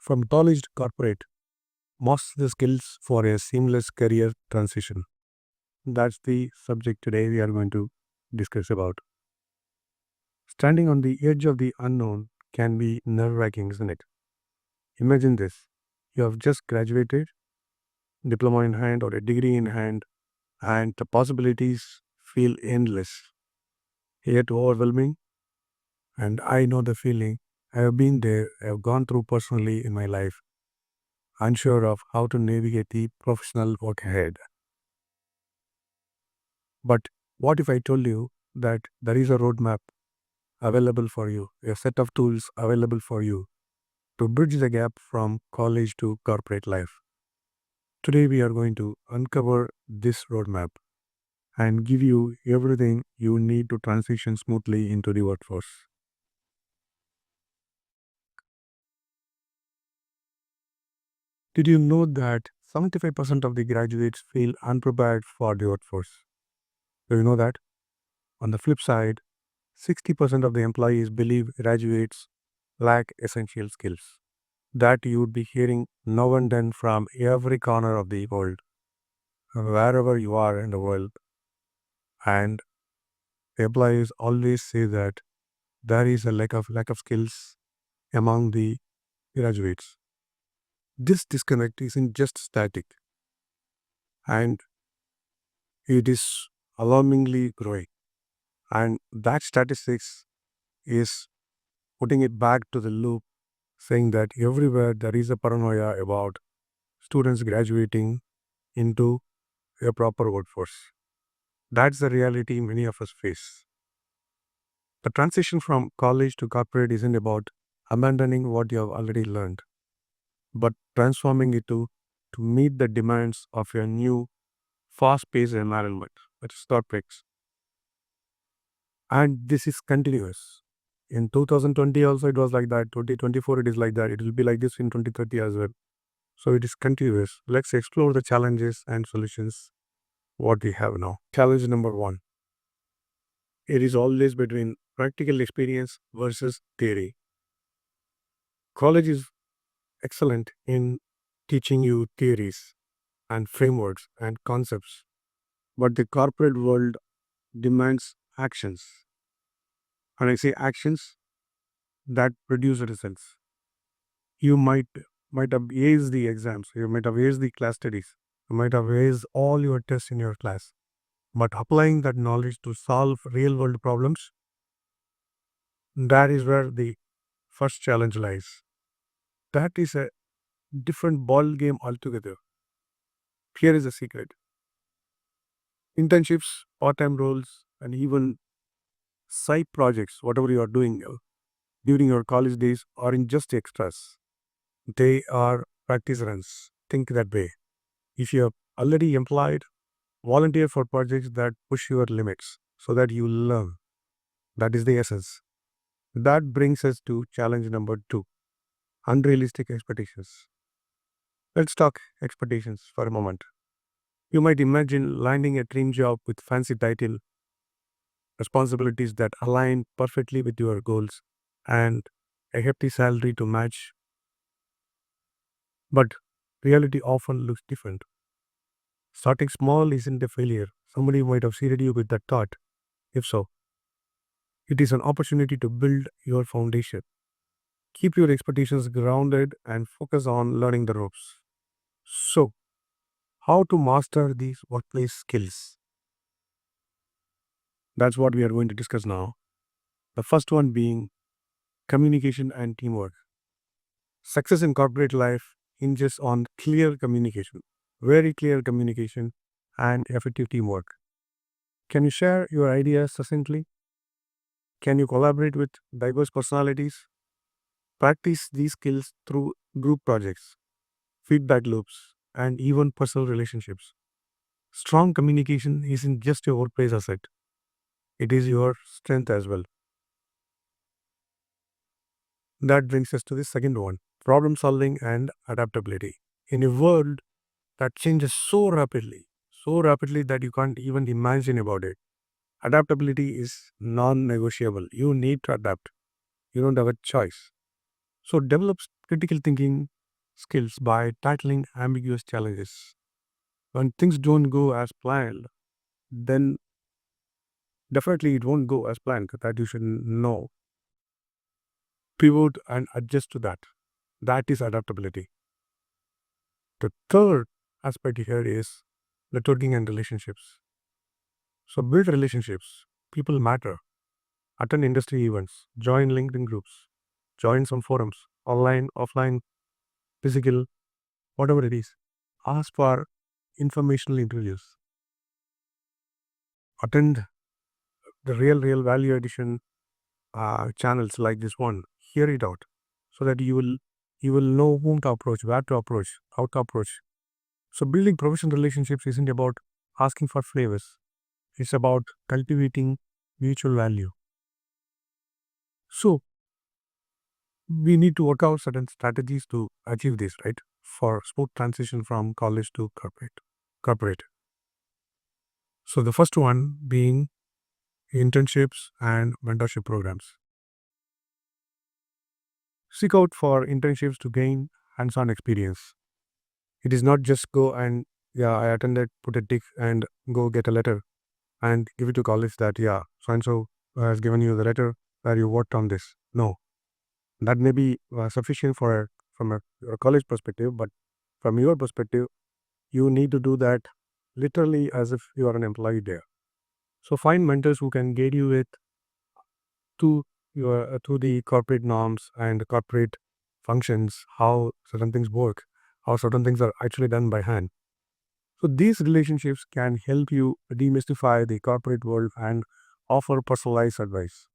From college to corporate, master the skills for a seamless career transition. That's the subject today we are going to discuss about. Standing on the edge of the unknown can be nerve wracking, isn't it? Imagine this: you have just graduated, diploma in hand or a degree in hand, and the possibilities feel endless, yet overwhelming. And I know the feeling. I have been there, I have gone through personally in my life, unsure of how to navigate the professional work ahead. But what if I told you that there is a roadmap available for you, a set of tools available for you to bridge the gap from college to corporate life? Today, we are going to uncover this roadmap and give you everything you need to transition smoothly into the workforce. Did you know that 75% of the graduates feel unprepared for the workforce? Do you know that? On the flip side, 60% of the employees believe graduates lack essential skills that you would be hearing now and then from every corner of the world, wherever you are in the world. And employees always say that there is a lack of skills among the graduates. This disconnect isn't just static, and it is alarmingly growing. And that statistics is putting it back to the loop, saying that everywhere there is a paranoia about students graduating into a proper workforce. That's the reality many of us face. The transition from college to corporate isn't about abandoning what you have already learned, but transforming it to meet the demands of your new fast-paced environment, which is corporate. And this is continuous. In 2020 also it was like that, 2024 it is like that, it will be like this in 2030 as well. So it is continuous. Let's explore the challenges and solutions what we have now. Challenge number one. It is always between practical experience versus theory. College is excellent in teaching you theories and frameworks and concepts, but the corporate world demands actions. And I say actions that produce results. You might have aced the exams, you might have aced the class studies, you might have aced all your tests in your class. But applying that knowledge to solve real world problems, that is where the first challenge lies. That is a different ball game altogether. Here is the secret. Internships, part-time roles, and even side projects, whatever you are doing during your college days, aren't just extras. They are practice runs. Think that way. If you are already employed, volunteer for projects that push your limits so that you learn. That is the essence. That brings us to challenge number two: unrealistic expectations. Let's talk expectations for a moment. You might imagine landing a dream job with fancy title, responsibilities that align perfectly with your goals, and a hefty salary to match. But reality often looks different. Starting small isn't a failure. Somebody might have seeded you with that thought. If so, it is an opportunity to build your foundation. Keep your expectations grounded and focus on learning the ropes. So, how to master these workplace skills? That's what we are going to discuss now. The first one being communication and teamwork. Success in corporate life hinges on clear communication, very clear communication, and effective teamwork. Can you share your ideas succinctly? Can you collaborate with diverse personalities? Practice these skills through group projects, feedback loops, and even personal relationships. Strong communication isn't just your workplace asset, it is your strength as well. That brings us to the second one: problem solving and adaptability. In a world that changes so rapidly that you can't even imagine about it, adaptability is non negotiable. You need to adapt, you don't have a choice. So develop critical thinking skills by tackling ambiguous challenges. When things don't go as planned, then definitely it won't go as planned. That you should know. Pivot and adjust to that. That is adaptability. The third aspect here is networking and relationships. So build relationships. People matter. Attend industry events. Join LinkedIn groups. Join some forums. Online, offline, physical, whatever it is. Ask for informational interviews. Attend the real value addition channels like this one. Hear it out so that you will know whom to approach, where to approach, how to approach. So building professional relationships isn't about asking for favors. It's about cultivating mutual value. So we need to work out certain strategies to achieve this, right? For smooth transition from college to corporate. So the first one being internships and mentorship programs. Seek out for internships to gain hands-on experience. It is not just go and yeah, I attended, put a tick and go get a letter and give it to college that yeah, so and so has given you the letter where you worked on this. No, that may be sufficient from your college perspective, but from your perspective, you need to do that literally as if you are an employee there. So find mentors who can guide you with to your to the corporate norms and corporate functions, how certain things work, how certain things are actually done by hand. So these relationships can help you demystify the corporate world and offer personalized advice.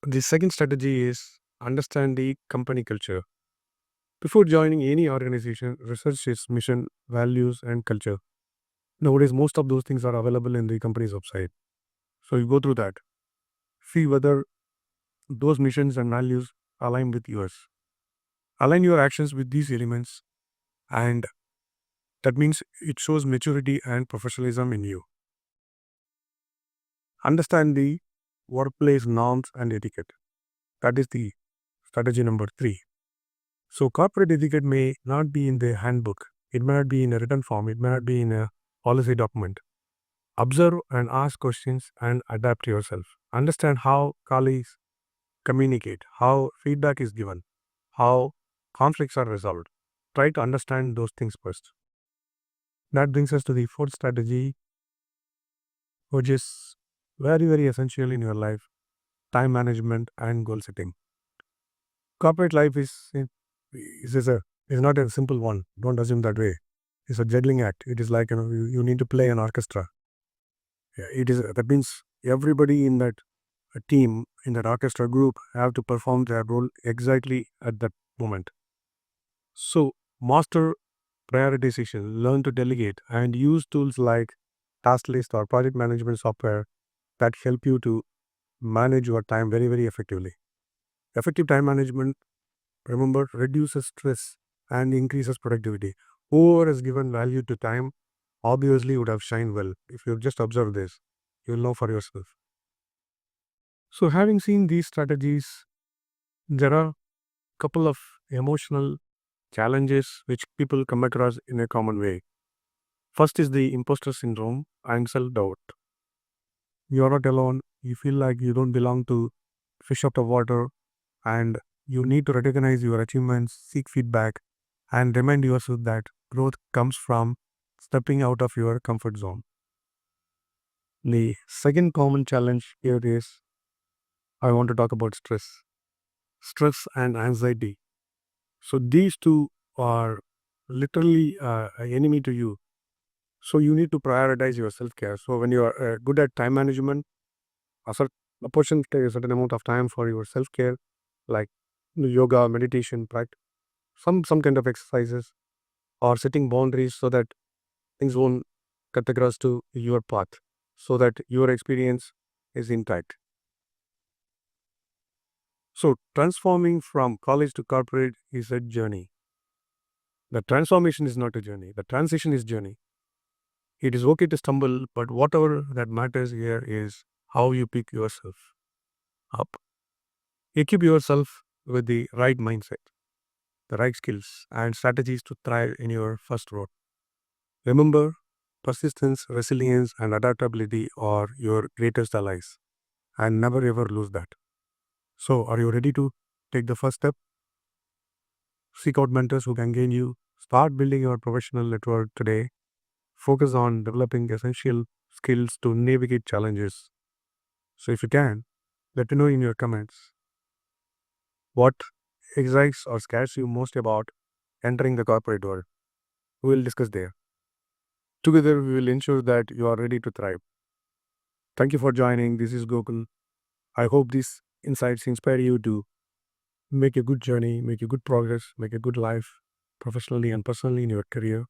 The second strategy is understand the company culture. Before joining any organization, research its mission, values, and culture. Nowadays, most of those things are available in the company's website. So you go through that. See whether those missions and values align with yours. Align your actions with these elements, and that means it shows maturity and professionalism in you. Understand the workplace norms and etiquette. That is the strategy number 3. So, corporate etiquette may not be in the handbook, it may not be in a written form, it may not be in a policy document. Observe and ask questions and adapt yourself. Understand how colleagues communicate, how feedback is given, how conflicts are resolved. Try to understand those things first. That brings us to the fourth strategy, which is very essential in your life: time management and goal setting. Corporate life is not a simple one. Don't assume that way. It's a juggling act. It is like you need to play an orchestra. Yeah, it is that means everybody in that team in that orchestra group have to perform their role exactly at that moment. So master prioritization, learn to delegate, and use tools like task list or project management software that help you to manage your time very effectively. Effective time management, remember, reduces stress and increases productivity. Whoever has given value to time obviously would have shined well. If you just observe this, you'll know for yourself. So having seen these strategies, there are a couple of emotional challenges which people come across in a common way. First is the imposter syndrome and self-doubt. You are not alone. You feel like you don't belong to fish out of water, and you need to recognize your achievements, seek feedback, and remind yourself that growth comes from stepping out of your comfort zone. The second common challenge here is I want to talk about stress and anxiety. So these two are literally an enemy to you. So you need to prioritize your self-care. So when you are good at time management, apportion a certain amount of time for your self-care, like yoga, meditation, practice, some kind of exercises, or setting boundaries so that things won't cut across to your path, so that your experience is intact. So transforming from college to corporate is a journey. The transformation is not a journey. The transition is journey. It is okay to stumble, but whatever that matters here is how you pick yourself up. Equip yourself with the right mindset, the right skills, and strategies to thrive in your first role. Remember, persistence, resilience, and adaptability are your greatest allies, and never ever lose that. So, are you ready to take the first step? Seek out mentors who can gain you. Start building your professional network today. Focus on developing essential skills to navigate challenges. So, if you can, let me know in your comments what excites or scares you most about entering the corporate world. We will discuss there. Together, we will ensure that you are ready to thrive. Thank you for joining. This is Gokul. I hope these insights inspire you to make a good journey, make a good progress, make a good life professionally and personally in your career.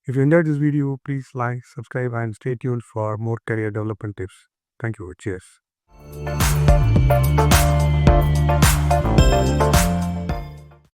If you enjoyed this video, please like, subscribe, and stay tuned for more career development tips. Thank you. Cheers.